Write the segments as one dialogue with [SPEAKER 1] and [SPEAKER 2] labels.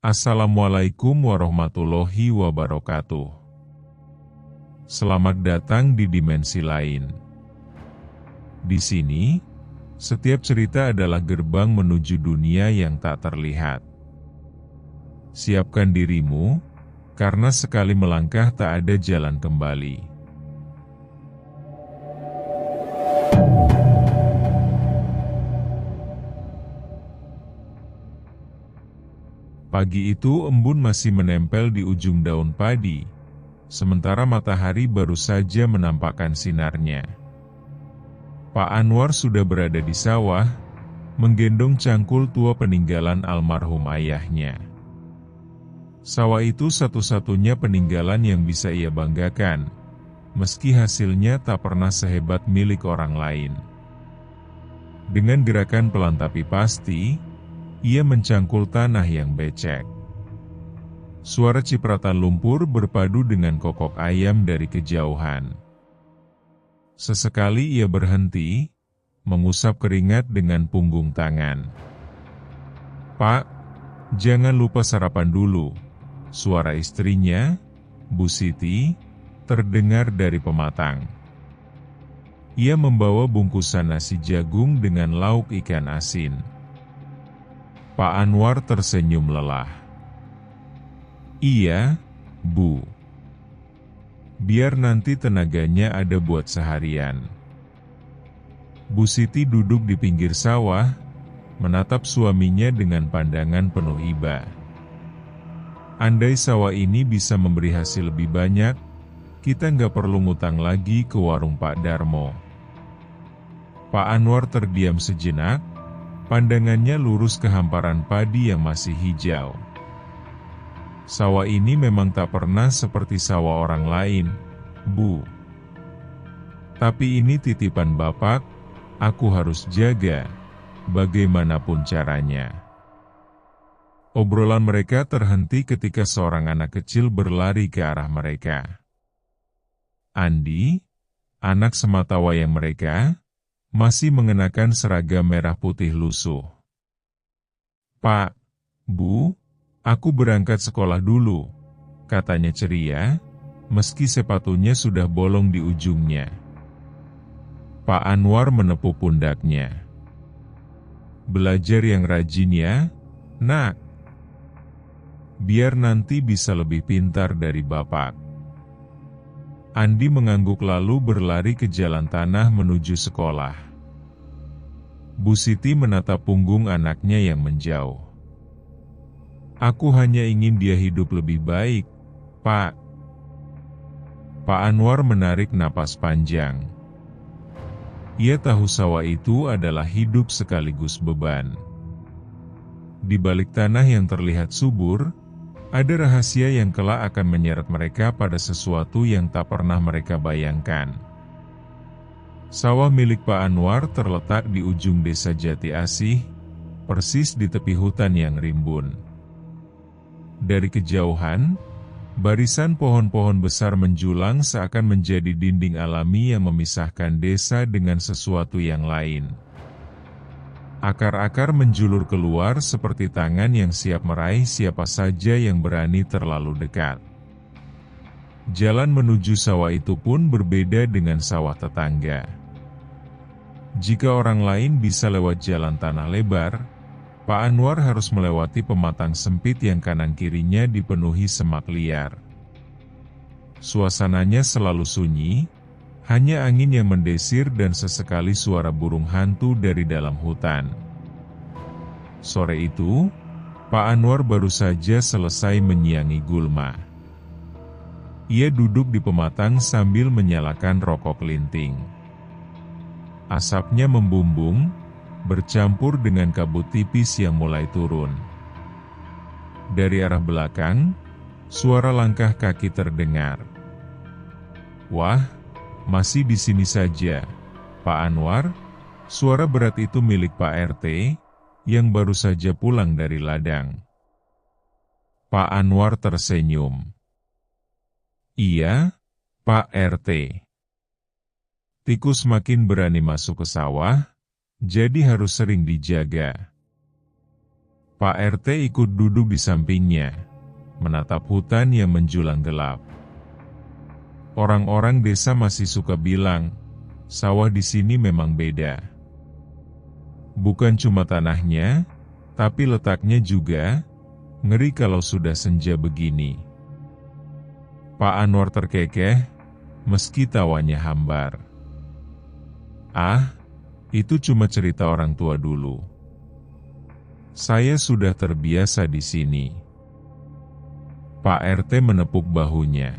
[SPEAKER 1] Assalamualaikum warahmatullahi wabarakatuh. Selamat datang di dimensi lain. Di sini, setiap cerita adalah gerbang menuju dunia yang tak terlihat. Siapkan dirimu, karena sekali melangkah tak ada jalan kembali. Pagi itu embun masih menempel di ujung daun padi, sementara matahari baru saja menampakkan sinarnya. Pak Anwar sudah berada di sawah, menggendong cangkul tua peninggalan almarhum ayahnya. Sawah itu satu-satunya peninggalan yang bisa ia banggakan, meski hasilnya tak pernah sehebat milik orang lain. Dengan gerakan pelan tapi pasti, ia mencangkul tanah yang becek. Suara cipratan lumpur berpadu dengan kokok ayam dari kejauhan. Sesekali ia berhenti, mengusap keringat dengan punggung tangan. "Pak, jangan lupa sarapan dulu," suara istrinya, Bu Siti, terdengar dari pematang. Ia membawa bungkusan nasi jagung dengan lauk ikan asin. Pak Anwar tersenyum lelah. "Iya, Bu. Biar nanti tenaganya ada buat seharian." Bu Siti duduk di pinggir sawah, menatap suaminya dengan pandangan penuh iba. Andai sawah ini bisa memberi hasil lebih banyak, kita nggak perlu ngutang lagi ke warung Pak Darmo. Pak Anwar terdiam sejenak, pandangannya lurus ke hamparan padi yang masih hijau. "Sawah ini memang tak pernah seperti sawah orang lain, Bu. Tapi ini titipan Bapak, aku harus jaga, bagaimanapun caranya." Obrolan mereka terhenti ketika seorang anak kecil berlari ke arah mereka. Andi, anak sematawayang mereka, masih mengenakan seragam merah putih lusuh. "Pak, Bu, aku berangkat sekolah dulu," katanya ceria, meski sepatunya sudah bolong di ujungnya. Pak Anwar menepuk pundaknya. "Belajar yang rajin ya, Nak. Biar nanti bisa lebih pintar dari Bapak." Andi mengangguk lalu berlari ke jalan tanah menuju sekolah. Bu Siti menatap punggung anaknya yang menjauh. "Aku hanya ingin dia hidup lebih baik, Pak." Pak Anwar menarik napas panjang. Ia tahu sawah itu adalah hidup sekaligus beban. Di balik tanah yang terlihat subur, ada rahasia yang kelak akan menyeret mereka pada sesuatu yang tak pernah mereka bayangkan. Sawah milik Pak Anwar terletak di ujung desa Jati Asih, persis di tepi hutan yang rimbun. Dari kejauhan, barisan pohon-pohon besar menjulang seakan menjadi dinding alami yang memisahkan desa dengan sesuatu yang lain. Akar-akar menjulur keluar seperti tangan yang siap meraih siapa saja yang berani terlalu dekat. Jalan menuju sawah itu pun berbeda dengan sawah tetangga. Jika orang lain bisa lewat jalan tanah lebar, Pak Anwar harus melewati pematang sempit yang kanan kirinya dipenuhi semak liar. Suasananya selalu sunyi, hanya angin yang mendesir dan sesekali suara burung hantu dari dalam hutan. Sore itu, Pak Anwar baru saja selesai menyiangi gulma. Ia duduk di pematang sambil menyalakan rokok linting. Asapnya membumbung, bercampur dengan kabut tipis yang mulai turun. Dari arah belakang, suara langkah kaki terdengar. "Wah, masih di sini saja, Pak Anwar?" Suara berat itu milik Pak RT, yang baru saja pulang dari ladang. Pak Anwar tersenyum. "Iya, Pak RT. Tikus makin berani masuk ke sawah, jadi harus sering dijaga." Pak RT ikut duduk di sampingnya, menatap hutan yang menjulang gelap. Orang-orang desa masih suka bilang, sawah di sini memang beda. Bukan cuma tanahnya, tapi letaknya juga, ngeri kalau sudah senja begini. Pak Anwar terkekeh, meski tawanya hambar. Ah, itu cuma cerita orang tua dulu. Saya sudah terbiasa di sini. Pak RT menepuk bahunya.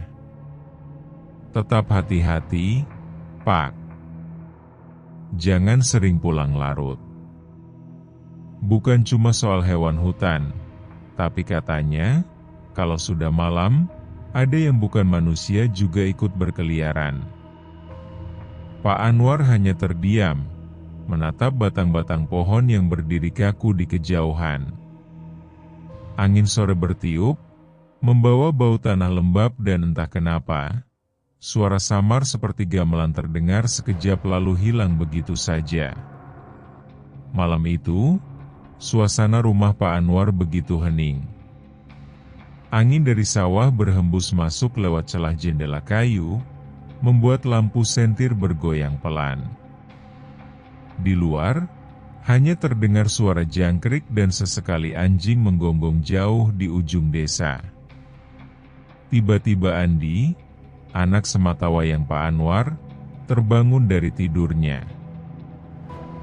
[SPEAKER 1] Tetap hati-hati, Pak. Jangan sering pulang larut. Bukan cuma soal hewan hutan, tapi katanya, kalau sudah malam, ada yang bukan manusia juga ikut berkeliaran. Pak Anwar hanya terdiam, menatap batang-batang pohon yang berdiri kaku di kejauhan. Angin sore bertiup, membawa bau tanah lembab dan entah kenapa, suara samar seperti gamelan terdengar sekejap lalu hilang begitu saja. Malam itu, suasana rumah Pak Anwar begitu hening. Angin dari sawah berhembus masuk lewat celah jendela kayu, membuat lampu sentir bergoyang pelan. Di luar, hanya terdengar suara jangkrik dan sesekali anjing menggonggong jauh di ujung desa. Tiba-tiba Andi, anak sematawayang Pak Anwar, terbangun dari tidurnya.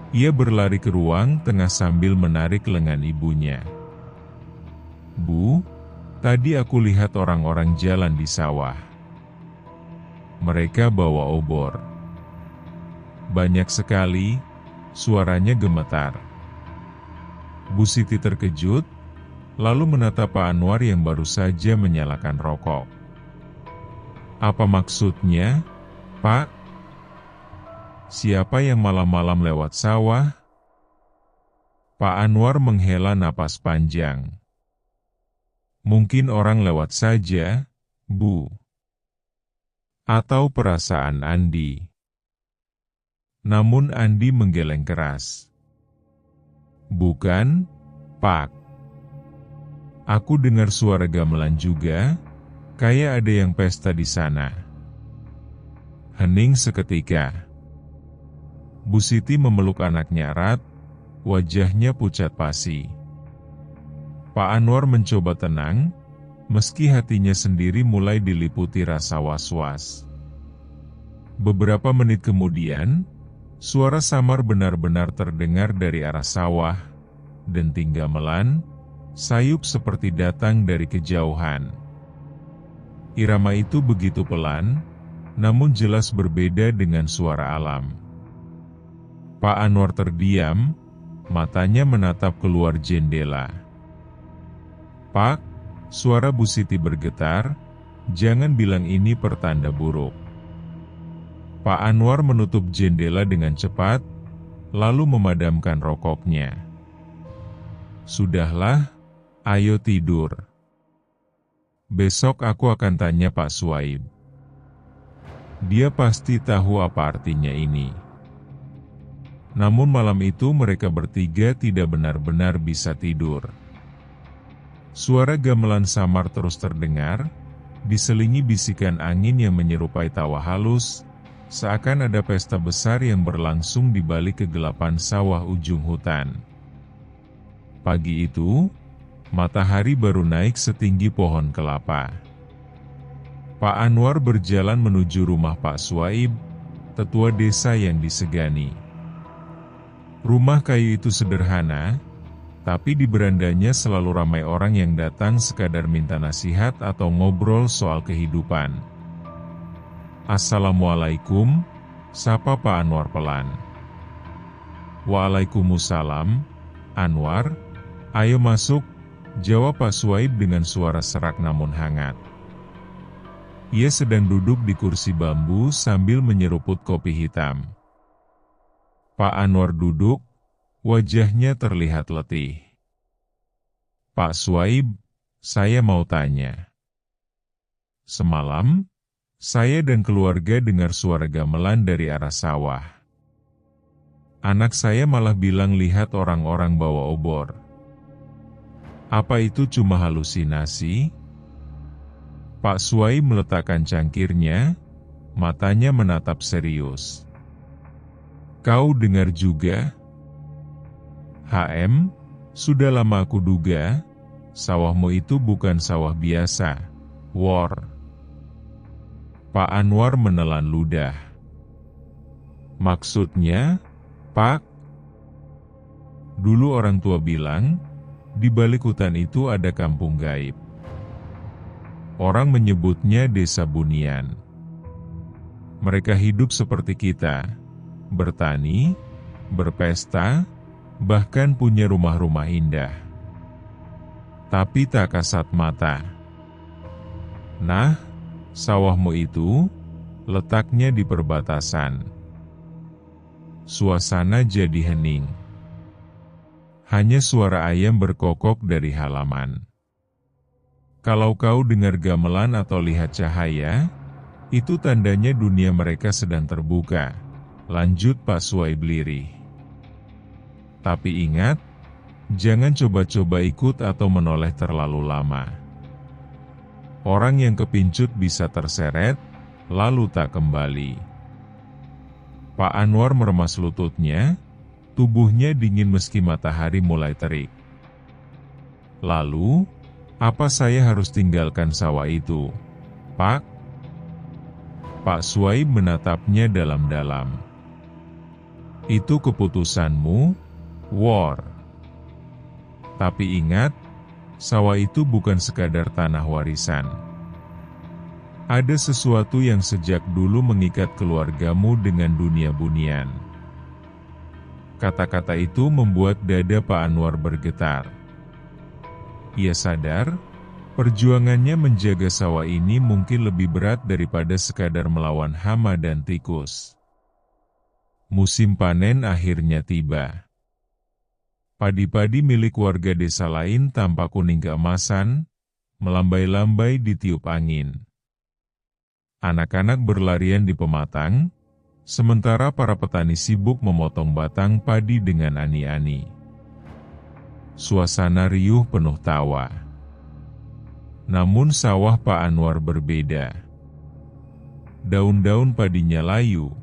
[SPEAKER 1] Ia berlari ke ruang tengah sambil menarik lengan ibunya. "Bu, tadi aku lihat orang-orang jalan di sawah. Mereka bawa obor. Banyak sekali," suaranya gemetar. Bu Siti terkejut, lalu menatap Pak Anwar yang baru saja menyalakan rokok. "Apa maksudnya, Pak? Siapa yang malam-malam lewat sawah?" Pak Anwar menghela napas panjang. "Mungkin orang lewat saja, Bu." Atau perasaan Andi. Namun Andi menggeleng keras. "Bukan, Pak. Aku dengar suara gamelan juga, kayak ada yang pesta di sana." Hening seketika. Bu Siti memeluk anaknya erat, wajahnya pucat pasi. Pak Anwar mencoba tenang, meski hatinya sendiri mulai diliputi rasa was-was. Beberapa menit kemudian, suara samar benar-benar terdengar dari arah sawah, denting gamelan, sayup seperti datang dari kejauhan. Irama itu begitu pelan, namun jelas berbeda dengan suara alam. Pak Anwar terdiam, matanya menatap keluar jendela. "Pak," suara Bu Siti bergetar, "jangan bilang ini pertanda buruk." Pak Anwar menutup jendela dengan cepat, lalu memadamkan rokoknya. "Sudahlah, ayo tidur. Besok aku akan tanya Pak Suaib. Dia pasti tahu apa artinya ini." Namun malam itu mereka bertiga tidak benar-benar bisa tidur. Suara gamelan samar terus terdengar, diselingi bisikan angin yang menyerupai tawa halus, seakan ada pesta besar yang berlangsung di balik kegelapan sawah ujung hutan. Pagi itu, matahari baru naik setinggi pohon kelapa. Pak Anwar berjalan menuju rumah Pak Suaib, tetua desa yang disegani. Rumah kayu itu sederhana, tapi di berandanya selalu ramai orang yang datang sekadar minta nasihat atau ngobrol soal kehidupan. "Assalamualaikum," sapa Pak Anwar pelan. "Waalaikumsalam, Anwar, ayo masuk," jawab Pak Suaib dengan suara serak namun hangat. Ia sedang duduk di kursi bambu sambil menyeruput kopi hitam. Pak Anwar duduk, wajahnya terlihat letih. "Pak Suaib, saya mau tanya. Semalam, saya dan keluarga dengar suara gamelan dari arah sawah. Anak saya malah bilang lihat orang-orang bawa obor. Apa itu cuma halusinasi? Pak Suai meletakkan cangkirnya, matanya menatap serius. Kau dengar juga? HM, sudah lama aku duga, sawahmu itu bukan sawah biasa, War. Pak Anwar menelan ludah. Maksudnya, Pak? Dulu orang tua bilang, di balik hutan itu ada kampung gaib. Orang menyebutnya Desa Bunian. Mereka hidup seperti kita, bertani, berpesta, bahkan punya rumah-rumah indah. Tapi tak kasat mata. Nah, sawahmu itu letaknya di perbatasan. Suasana jadi hening. Hanya suara ayam berkokok dari halaman. Kalau kau dengar gamelan atau lihat cahaya, itu tandanya dunia mereka sedang terbuka, lanjut Pak Suai Blirih. Tapi ingat, jangan coba-coba ikut atau menoleh terlalu lama. Orang yang kepincut bisa terseret, lalu tak kembali. Pak Anwar meremas lututnya, tubuhnya dingin meski matahari mulai terik. Lalu, apa saya harus tinggalkan sawah itu, Pak? Pak Suai menatapnya dalam-dalam. Itu keputusanmu, War. Tapi ingat, sawah itu bukan sekadar tanah warisan. Ada sesuatu yang sejak dulu mengikat keluargamu dengan dunia bunian. Kata-kata itu membuat dada Pak Anwar bergetar. Ia sadar, perjuangannya menjaga sawah ini mungkin lebih berat daripada sekadar melawan hama dan tikus. Musim panen akhirnya tiba. Padi-padi milik warga desa lain tampak kuning keemasan, melambai-lambai ditiup angin. Anak-anak berlarian di pematang, sementara para petani sibuk memotong batang padi dengan ani-ani. Suasana riuh penuh tawa. Namun sawah Pak Anwar berbeda. Daun-daun padinya layu,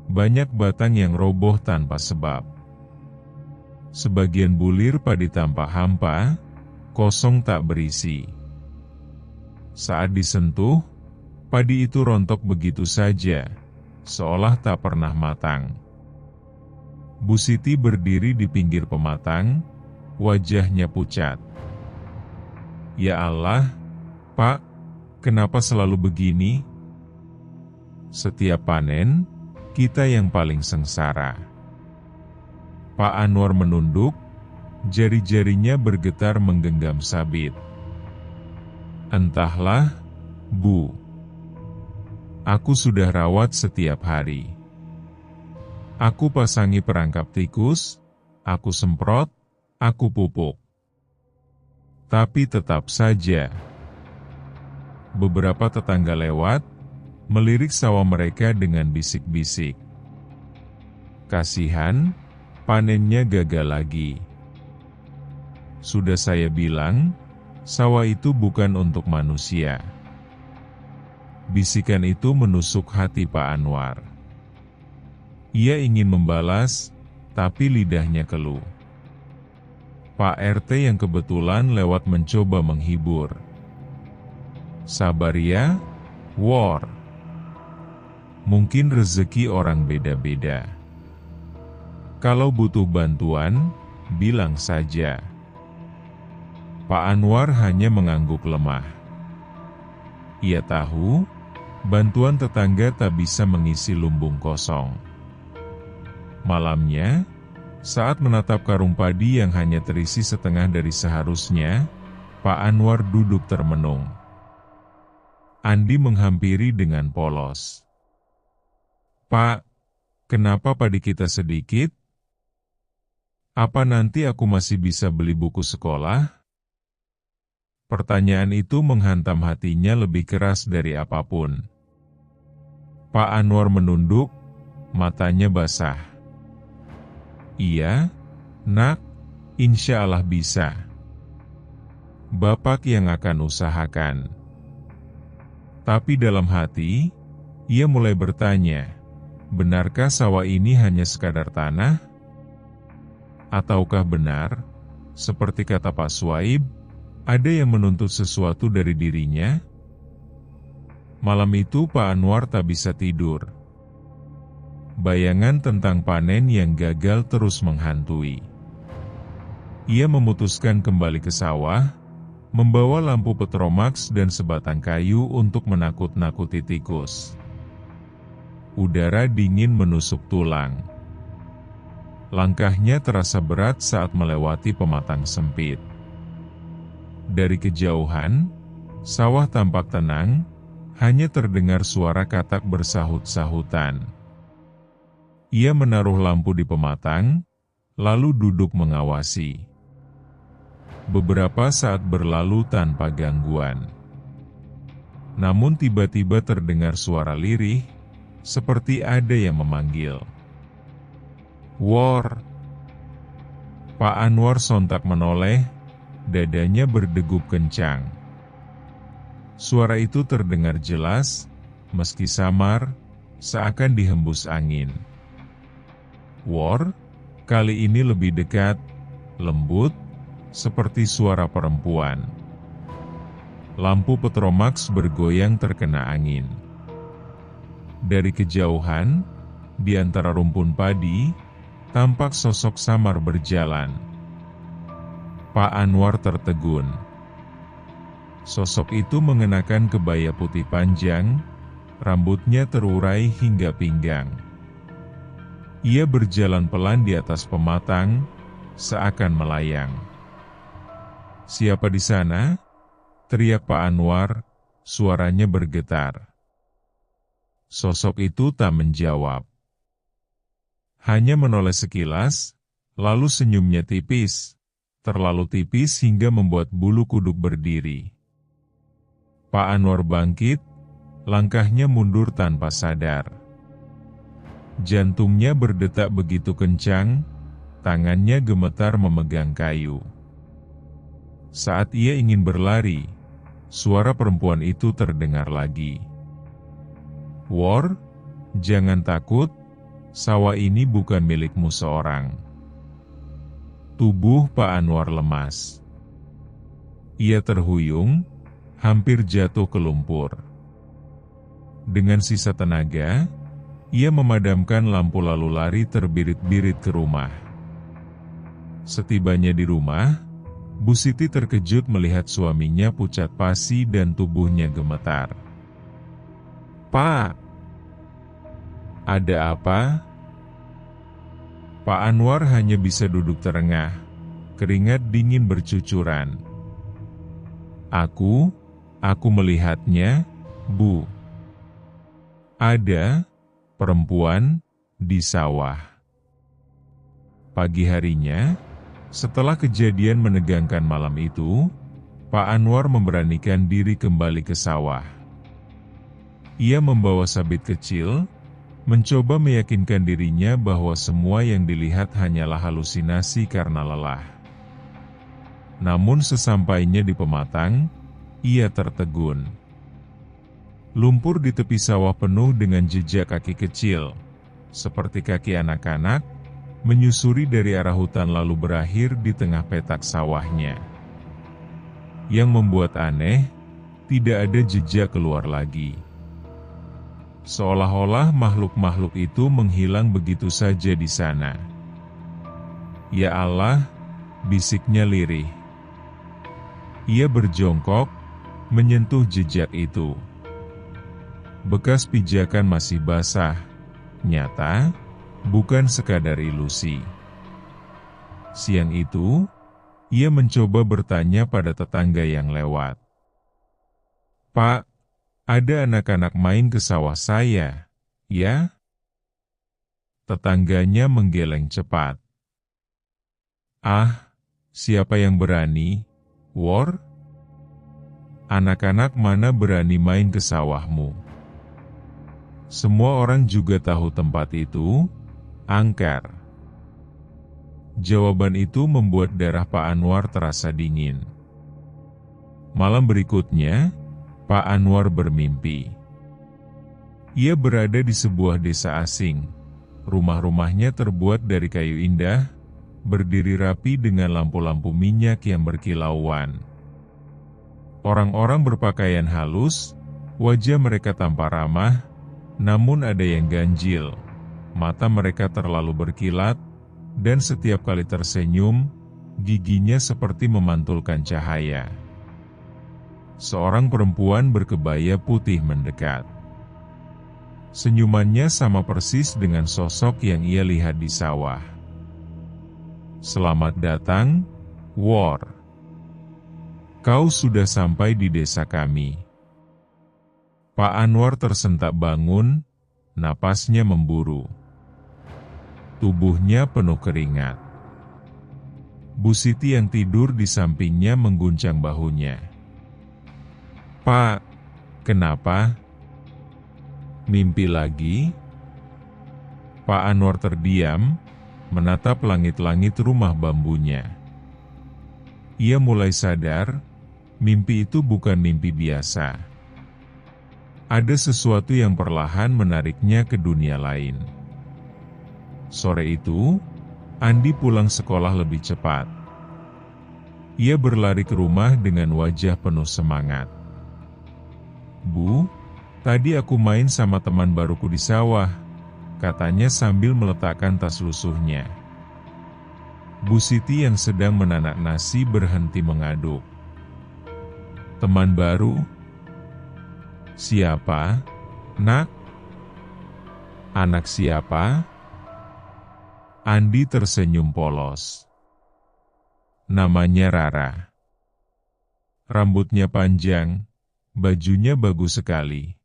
[SPEAKER 1] banyak batang yang roboh tanpa sebab. Sebagian bulir padi tampak hampa, kosong tak berisi. Saat disentuh, padi itu rontok begitu saja, seolah tak pernah matang. Bu Siti berdiri di pinggir pematang, wajahnya pucat. Ya Allah, Pak, kenapa selalu begini? Setiap panen, kita yang paling sengsara. Pak Anwar menunduk, jari-jarinya bergetar menggenggam sabit. Entahlah, Bu. Aku sudah rawat setiap hari. Aku pasangi perangkap tikus, aku semprot, aku pupuk. Tapi tetap saja, beberapa tetangga lewat, melirik sawah mereka dengan bisik-bisik. Kasihan, panennya gagal lagi. Sudah saya bilang, sawah itu bukan untuk manusia. Bisikan itu menusuk hati Pak Anwar. Ia ingin membalas, tapi lidahnya keluh. Pak RT yang kebetulan lewat mencoba menghibur. Sabar ya, War. Mungkin rezeki orang beda-beda. Kalau butuh bantuan, bilang saja. Pak Anwar hanya mengangguk lemah. Ia tahu, bantuan tetangga tak bisa mengisi lumbung kosong. Malamnya, saat menatap karung padi yang hanya terisi setengah dari seharusnya, Pak Anwar duduk termenung. Andi menghampiri dengan polos. Pak, kenapa padi kita sedikit? Apa nanti aku masih bisa beli buku sekolah? Pertanyaan itu menghantam hatinya lebih keras dari apapun. Pak Anwar menunduk, matanya basah. Iya, Nak, insya Allah bisa. Bapak yang akan usahakan. Tapi dalam hati, ia mulai bertanya, benarkah sawah ini hanya sekadar tanah? Ataukah benar, seperti kata Pak Swaib, ada yang menuntut sesuatu dari dirinya? Malam itu Pak Anwar tak bisa tidur. Bayangan tentang panen yang gagal terus menghantui. Ia memutuskan kembali ke sawah, membawa lampu petromax dan sebatang kayu untuk menakut-nakuti tikus. Udara dingin menusuk tulang. Langkahnya terasa berat saat melewati pematang sempit. Dari kejauhan, sawah tampak tenang, hanya terdengar suara katak bersahut-sahutan. Ia menaruh lampu di pematang, lalu duduk mengawasi. Beberapa saat berlalu tanpa gangguan. Namun tiba-tiba terdengar suara lirih, seperti ada yang memanggil. "War!" Pak Anwar sontak menoleh, dadanya berdegup kencang. Suara itu terdengar jelas, meski samar, seakan dihembus angin. War, kali ini lebih dekat, lembut, seperti suara perempuan. Lampu petromax bergoyang terkena angin. Dari kejauhan, di antara rumpun padi, tampak sosok samar berjalan. Pak Anwar tertegun. Sosok itu mengenakan kebaya putih panjang, rambutnya terurai hingga pinggang. Ia berjalan pelan di atas pematang, seakan melayang. "Siapa di sana?" teriak Pak Anwar, suaranya bergetar. Sosok itu tak menjawab. Hanya menoleh sekilas, lalu senyumnya tipis, terlalu tipis hingga membuat bulu kuduk berdiri. Pak Anwar bangkit, langkahnya mundur tanpa sadar. Jantungnya berdetak begitu kencang, tangannya gemetar memegang kayu. Saat ia ingin berlari, suara perempuan itu terdengar lagi. "War, jangan takut, sawah ini bukan milikmu seorang." Tubuh Pak Anwar lemas. Ia terhuyung, hampir jatuh ke lumpur. Dengan sisa tenaga, ia memadamkan lampu lalu lari terbirit-birit ke rumah. Setibanya di rumah, Bu Siti terkejut melihat suaminya pucat pasi dan tubuhnya gemetar. "Pak, ada apa?" Pak Anwar hanya bisa duduk terengah, keringat dingin bercucuran. Aku melihatnya, Bu. Ada perempuan di sawah." Pagi harinya, setelah kejadian menegangkan malam itu, Pak Anwar memberanikan diri kembali ke sawah. Ia membawa sabit kecil, mencoba meyakinkan dirinya bahwa semua yang dilihat hanyalah halusinasi karena lelah. Namun sesampainya di pematang, ia tertegun. Lumpur di tepi sawah penuh dengan jejak kaki kecil, seperti kaki anak-anak, menyusuri dari arah hutan lalu berakhir di tengah petak sawahnya. Yang membuat aneh, tidak ada jejak keluar lagi. Seolah-olah makhluk-makhluk itu menghilang begitu saja di sana. "Ya Allah," bisiknya lirih. Ia berjongkok, menyentuh jejak itu. Bekas pijakan masih basah, nyata, bukan sekadar ilusi. Siang itu, ia mencoba bertanya pada tetangga yang lewat. "Pak, ada anak-anak main ke sawah saya, ya?" Tetangganya menggeleng cepat. "Ah, siapa yang berani, War? Anak-anak mana berani main ke sawahmu?" Semua orang juga tahu tempat itu, angker. Jawaban itu membuat darah Pak Anwar terasa dingin. Malam berikutnya, Pak Anwar bermimpi. Ia berada di sebuah desa asing. Rumah-rumahnya terbuat dari kayu indah, berdiri rapi dengan lampu-lampu minyak yang berkilauan. Orang-orang berpakaian halus, wajah mereka tampak ramah, namun ada yang ganjil. Mata mereka terlalu berkilat, dan setiap kali tersenyum, giginya seperti memantulkan cahaya. Seorang perempuan berkebaya putih mendekat. Senyumannya sama persis dengan sosok yang ia lihat di sawah. "Selamat datang, War. Kau sudah sampai di desa kami." Pak Anwar tersentak bangun, napasnya memburu. Tubuhnya penuh keringat. Bu Siti yang tidur di sampingnya mengguncang bahunya. "Pak, kenapa? Mimpi lagi?" Pak Anwar terdiam, menatap langit-langit rumah bambunya. Ia mulai sadar, mimpi itu bukan mimpi biasa. Ada sesuatu yang perlahan menariknya ke dunia lain. Sore itu, Andi pulang sekolah lebih cepat. Ia berlari ke rumah dengan wajah penuh semangat. "Bu, tadi aku main sama teman baruku di sawah," katanya sambil meletakkan tas lusuhnya. Bu Siti yang sedang menanak nasi berhenti mengaduk. "Teman baru? Siapa, Nak? Anak siapa?" Andi tersenyum polos. "Namanya Rara. Rambutnya panjang, bajunya bagus sekali.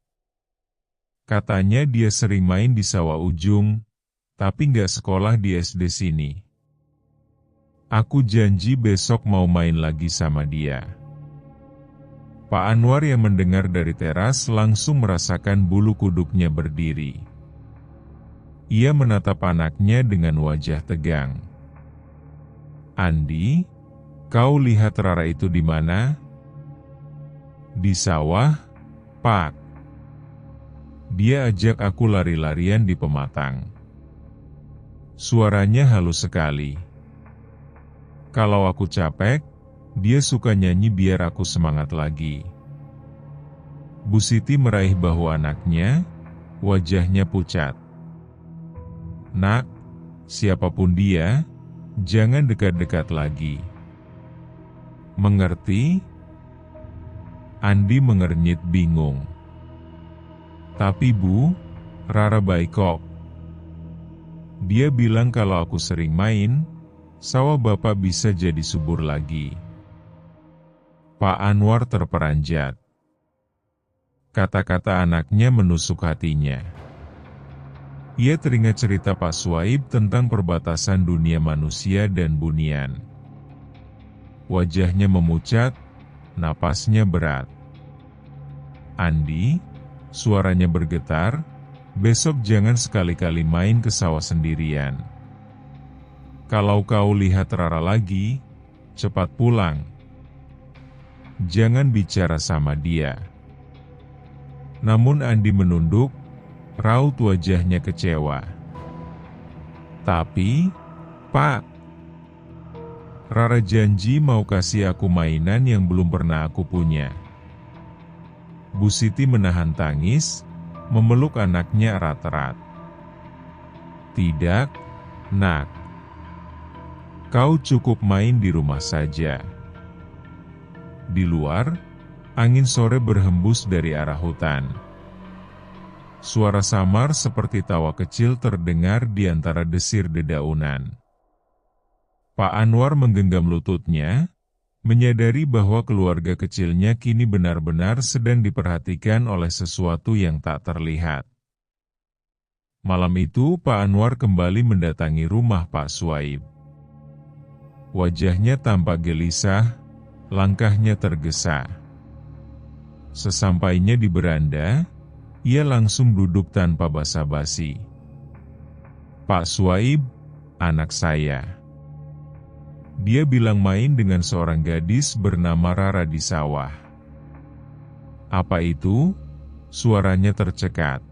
[SPEAKER 1] Katanya dia sering main di sawah ujung, tapi nggak sekolah di SD sini. Aku janji besok mau main lagi sama dia." Pak Anwar yang mendengar dari teras langsung merasakan bulu kuduknya berdiri. Ia menatap anaknya dengan wajah tegang. "Andi, kau lihat Rara itu di mana?" "Di sawah, Pak. Dia ajak aku lari-larian di pematang. Suaranya halus sekali. Kalau aku capek, dia suka nyanyi biar aku semangat lagi." Bu Siti meraih bahu anaknya, wajahnya pucat. "Nak, siapapun dia, jangan dekat-dekat lagi. Mengerti?" Andi mengernyit bingung. "Tapi Bu, Rara baik kok. Dia bilang kalau aku sering main, sawah Bapak bisa jadi subur lagi." Pak Anwar terperanjat. Kata-kata anaknya menusuk hatinya. Ia teringat cerita Pak Suaib tentang perbatasan dunia manusia dan bunian. Wajahnya memucat, napasnya berat. "Andi," suaranya bergetar, "besok jangan sekali-kali main ke sawah sendirian. Kalau kau lihat Rara lagi, cepat pulang. Jangan bicara sama dia." Namun Andi menunduk, raut wajahnya kecewa. "Tapi, Pak, Rara janji mau kasih aku mainan yang belum pernah aku punya." Bu Siti menahan tangis, memeluk anaknya erat-erat. "Tidak, Nak. Kau cukup main di rumah saja." Di luar, angin sore berhembus dari arah hutan. Suara samar seperti tawa kecil terdengar di antara desir dedaunan. Pak Anwar menggenggam lututnya, menyadari bahwa keluarga kecilnya kini benar-benar sedang diperhatikan oleh sesuatu yang tak terlihat. Malam itu Pak Anwar kembali mendatangi rumah Pak Suaib. Wajahnya tampak gelisah, langkahnya tergesa. Sesampainya di beranda, ia langsung duduk tanpa basa-basi. "Pak Suaib, anak saya. Dia bilang main dengan seorang gadis bernama Rara di sawah. Apa itu? Suaranya tercekat.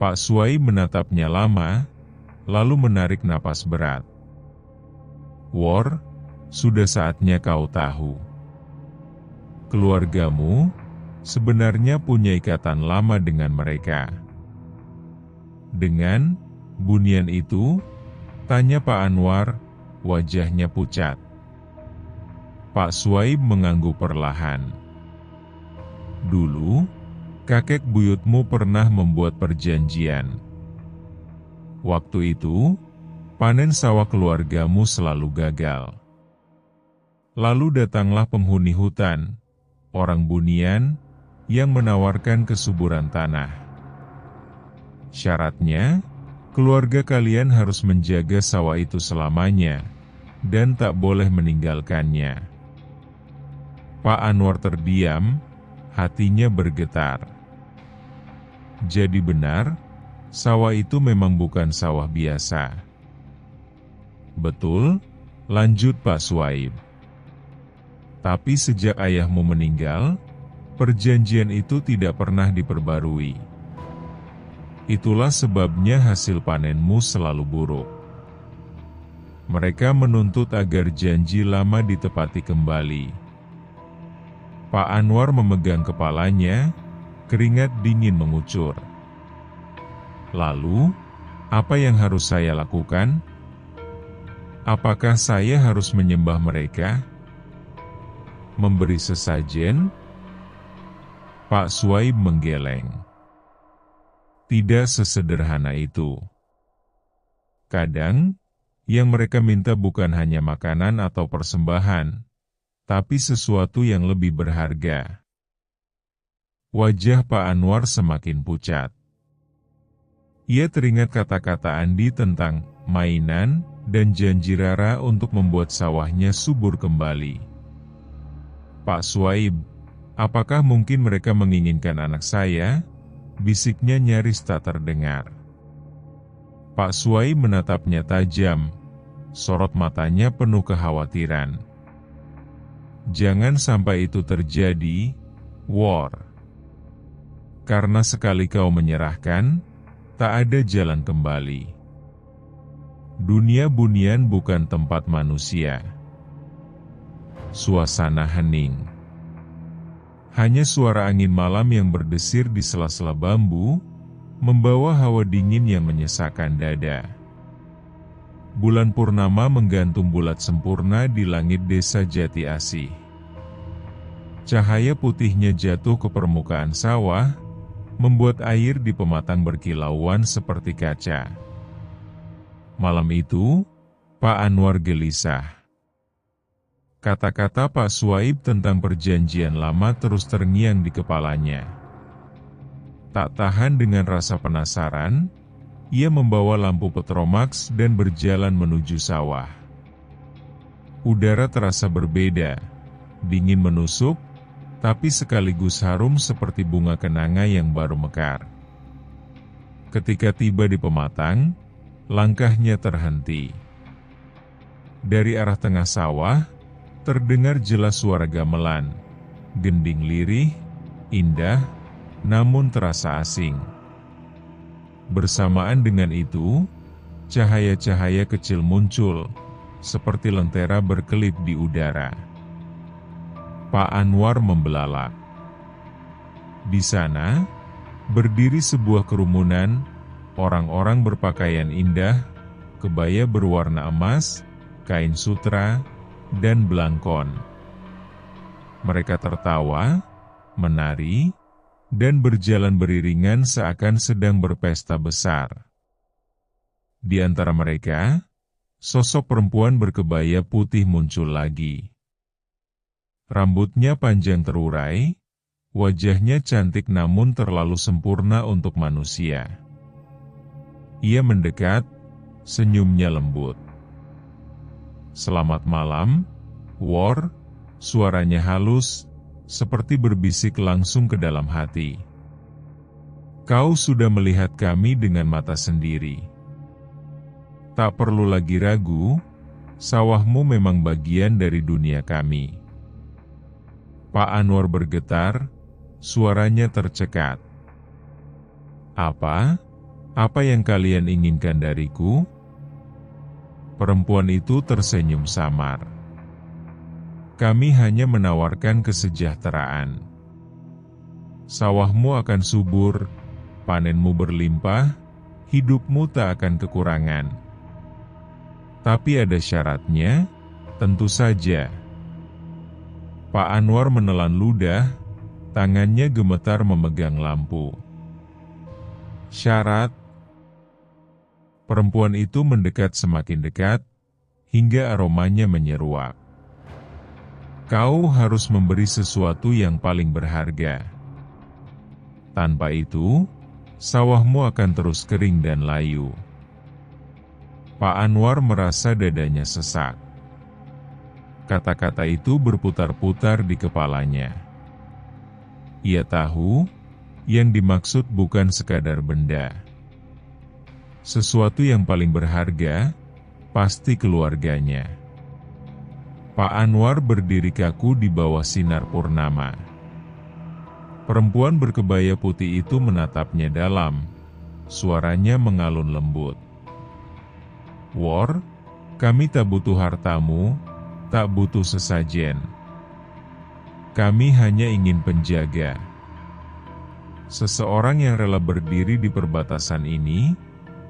[SPEAKER 1] Pak Suaib menatapnya lama, lalu menarik napas berat. War, sudah saatnya kau tahu. Keluargamu sebenarnya punya ikatan lama dengan mereka. Dengan bunian itu, tanya Pak Anwar, wajahnya pucat. Pak Suaib mengangguk perlahan. Dulu, kakek buyutmu pernah membuat perjanjian. Waktu itu, panen sawah keluargamu selalu gagal. Lalu datanglah penghuni hutan, orang bunian, yang menawarkan kesuburan tanah. Syaratnya, keluarga kalian harus menjaga sawah itu selamanya, dan tak boleh meninggalkannya. Pak Anwar terdiam, hatinya bergetar. Jadi benar, sawah itu memang bukan sawah biasa. Betul, lanjut Pak Suaib. Tapi sejak ayahmu meninggal, perjanjian itu tidak pernah diperbarui. Itulah sebabnya hasil panenmu selalu buruk. Mereka menuntut agar janji lama ditepati kembali. Pak Anwar memegang kepalanya, keringat dingin mengucur. Lalu, apa yang harus saya lakukan? Apakah saya harus menyembah mereka? Memberi sesajen? Pak Suaib menggeleng. Tidak sesederhana itu. Kadang, yang mereka minta bukan hanya makanan atau persembahan, tapi sesuatu yang lebih berharga. Wajah Pak Anwar semakin pucat. Ia teringat kata-kata Andi tentang mainan dan janji Rara untuk membuat sawahnya subur kembali. Pak Suaib, apakah mungkin mereka menginginkan anak saya? Bisiknya nyaris tak terdengar. Pak Suaib menatapnya tajam, sorot matanya penuh kekhawatiran. Jangan sampai itu terjadi, War. Karena sekali kau menyerahkan, tak ada jalan kembali. Dunia bunian bukan tempat manusia. Suasana hening. Hanya suara angin malam yang berdesir di sela-sela bambu, membawa hawa dingin yang menyesakkan dada. Bulan purnama menggantung bulat sempurna di langit desa Jati Asih. Cahaya putihnya jatuh ke permukaan sawah, membuat air di pematang berkilauan seperti kaca. Malam itu, Pak Anwar gelisah. Kata-kata Pak Suaib tentang perjanjian lama terus terngiang di kepalanya. Tak tahan dengan rasa penasaran, ia membawa lampu petromax dan berjalan menuju sawah. Udara terasa berbeda, dingin menusuk, tapi sekaligus harum seperti bunga kenanga yang baru mekar. Ketika tiba di pematang, langkahnya terhenti. Dari arah tengah sawah, terdengar jelas suara gamelan, gending lirih, indah, namun terasa asing. Bersamaan dengan itu, cahaya-cahaya kecil muncul, seperti lentera berkelip di udara. Pak Anwar membelalak. Di sana, berdiri sebuah kerumunan, orang-orang berpakaian indah, kebaya berwarna emas, kain sutra, dan belangkon. Mereka tertawa, menari, dan berjalan beriringan seakan sedang berpesta besar. Di antara mereka, sosok perempuan berkebaya putih muncul lagi. Rambutnya panjang terurai, wajahnya cantik namun terlalu sempurna untuk manusia. Ia mendekat, senyumnya lembut. Selamat malam, War, suaranya halus, seperti berbisik langsung ke dalam hati. Kau sudah melihat kami dengan mata sendiri. Tak perlu lagi ragu, Sawahmu memang bagian dari dunia kami. Pak Anwar bergetar, suaranya tercekat. Apa? Apa yang kalian inginkan dariku? Perempuan itu tersenyum samar. Kami hanya menawarkan kesejahteraan. Sawahmu akan subur, panenmu berlimpah, hidupmu tak akan kekurangan. Tapi ada syaratnya, tentu saja. Pak Anwar menelan ludah, tangannya gemetar memegang lampu. Syarat? Perempuan itu mendekat semakin dekat, hingga aromanya menyeruak. Kau harus memberi sesuatu yang paling berharga. Tanpa itu, sawahmu akan terus kering dan layu. Pak Anwar merasa dadanya sesak. Kata-kata itu berputar-putar di kepalanya. Ia tahu, yang dimaksud bukan sekadar benda. Sesuatu yang paling berharga, pasti keluarganya. Pak Anwar berdiri kaku di bawah sinar purnama. Perempuan berkebaya putih itu menatapnya dalam, suaranya mengalun lembut. War, kami tak butuh hartamu, tak butuh sesajen. Kami hanya ingin penjaga. Seseorang yang rela berdiri di perbatasan ini,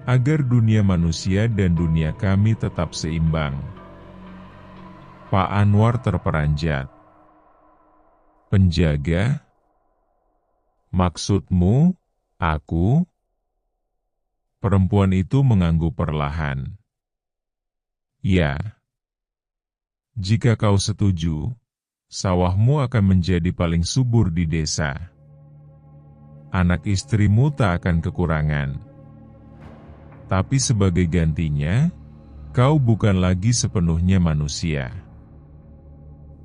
[SPEAKER 1] agar dunia manusia dan dunia kami tetap seimbang. Pak Anwar terperanjat. Penjaga? Maksudmu, aku? Perempuan itu mengangguk perlahan. Ya. Jika kau setuju, sawahmu akan menjadi paling subur di desa. Anak istrimu tak akan kekurangan. Tapi sebagai gantinya, kau bukan lagi sepenuhnya manusia.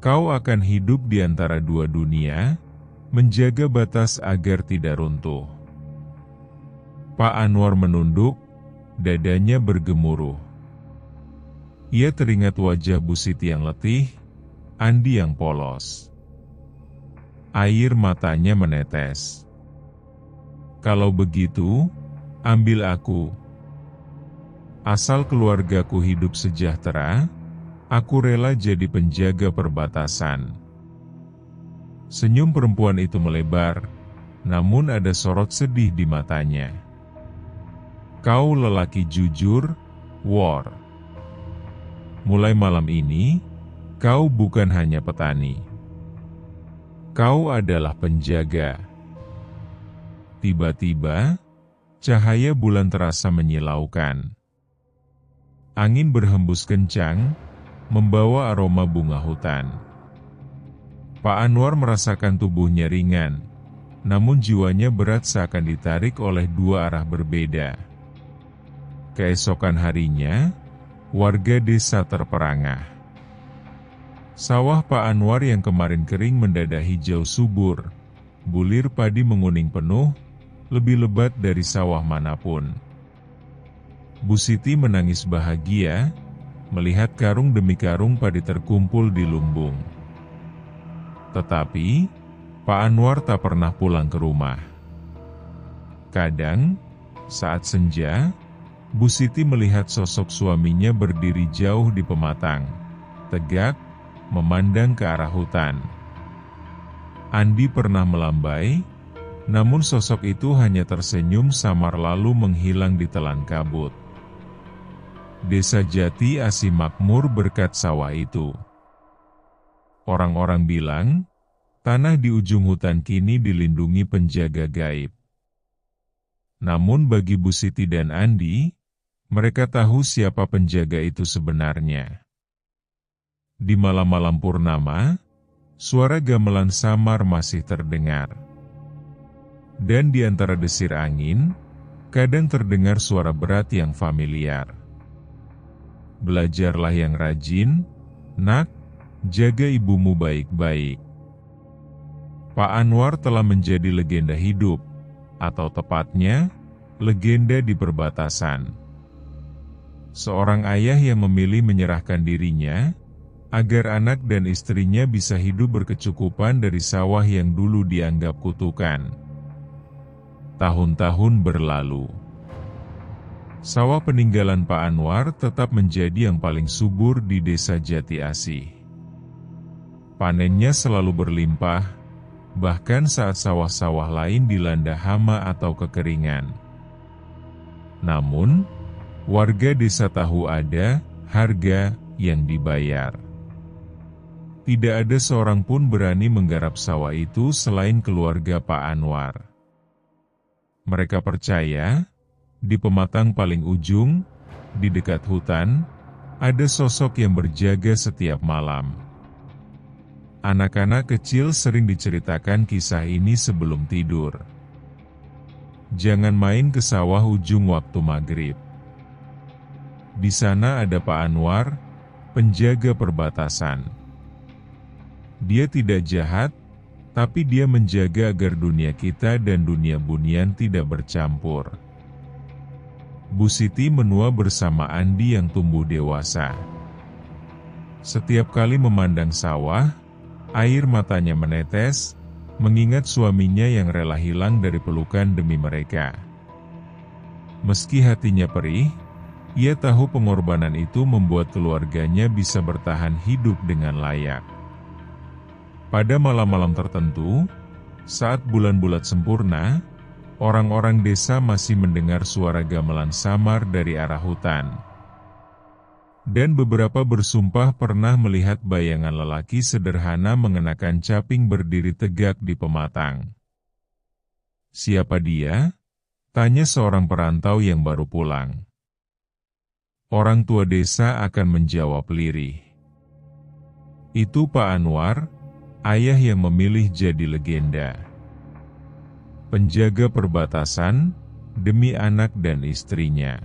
[SPEAKER 1] Kau akan hidup di antara dua dunia, menjaga batas agar tidak runtuh. Pak Anwar menunduk, dadanya bergemuruh. Ia teringat wajah Bu Siti yang letih, Andi yang polos. Air matanya menetes. Kalau begitu, ambil aku. Asal keluargaku hidup sejahtera, aku rela jadi penjaga perbatasan. Senyum perempuan itu melebar, namun ada sorot sedih di matanya. Kau lelaki jujur, War. Mulai malam ini, kau bukan hanya petani. Kau adalah penjaga. Tiba-tiba, cahaya bulan terasa menyilaukan. Angin berhembus kencang, membawa aroma bunga hutan. Pak Anwar merasakan tubuhnya ringan, namun jiwanya berat seakan ditarik oleh dua arah berbeda. Keesokan harinya, warga desa terperangah. Sawah Pak Anwar yang kemarin kering mendadak hijau subur, bulir padi menguning penuh, lebih lebat dari sawah manapun. Bu Siti menangis bahagia, melihat karung demi karung padi terkumpul di lumbung. Tetapi, Pak Anwar tak pernah pulang ke rumah. Kadang, saat senja, Bu Siti melihat sosok suaminya berdiri jauh di pematang, tegak, memandang ke arah hutan. Andi pernah melambai, namun sosok itu hanya tersenyum samar lalu menghilang di telan kabut. Desa Jati asih makmur berkat sawah itu. Orang-orang bilang, tanah di ujung hutan kini dilindungi penjaga gaib. Namun bagi Bu Siti dan Andi, mereka tahu siapa penjaga itu sebenarnya. Di malam-malam purnama, suara gamelan samar masih terdengar. Dan di antara desir angin, kadang terdengar suara berat yang familiar. Belajarlah yang rajin, nak, jaga ibumu baik-baik. Pak Anwar telah menjadi legenda hidup, atau tepatnya, legenda di perbatasan. seorang ayah yang memilih menyerahkan dirinya, agar anak dan istrinya bisa hidup berkecukupan dari sawah yang dulu dianggap kutukan. Tahun-tahun berlalu. Sawah peninggalan Pak Anwar tetap menjadi yang paling subur di desa Jati Asih. Panennya selalu berlimpah, bahkan saat sawah-sawah lain dilanda hama atau kekeringan. Namun, warga desa tahu ada harga yang dibayar. Tidak ada seorang pun berani menggarap sawah itu selain keluarga Pak Anwar. Mereka percaya, di pematang paling ujung, di dekat hutan, ada sosok yang berjaga setiap malam. Anak-anak kecil sering diceritakan kisah ini sebelum tidur. Jangan main ke sawah ujung waktu maghrib. Di sana ada Pak Anwar, penjaga perbatasan. Dia tidak jahat, tapi dia menjaga agar dunia kita dan dunia bunian tidak bercampur. Bu Siti menua bersama Andi yang tumbuh dewasa. Setiap kali memandang sawah, air matanya menetes, mengingat suaminya yang rela hilang dari pelukan demi mereka. Meski hatinya perih, ia tahu pengorbanan itu membuat keluarganya bisa bertahan hidup dengan layak. Pada malam-malam tertentu, saat bulan bulat sempurna, orang-orang desa masih mendengar suara gamelan samar dari arah hutan. Dan beberapa bersumpah pernah melihat bayangan lelaki sederhana mengenakan caping berdiri tegak di pematang. Siapa dia? Tanya seorang perantau yang baru pulang. Orang tua desa akan menjawab lirih. Itu Pak Anwar, ayah yang memilih jadi legenda. Penjaga perbatasan, demi anak dan istrinya.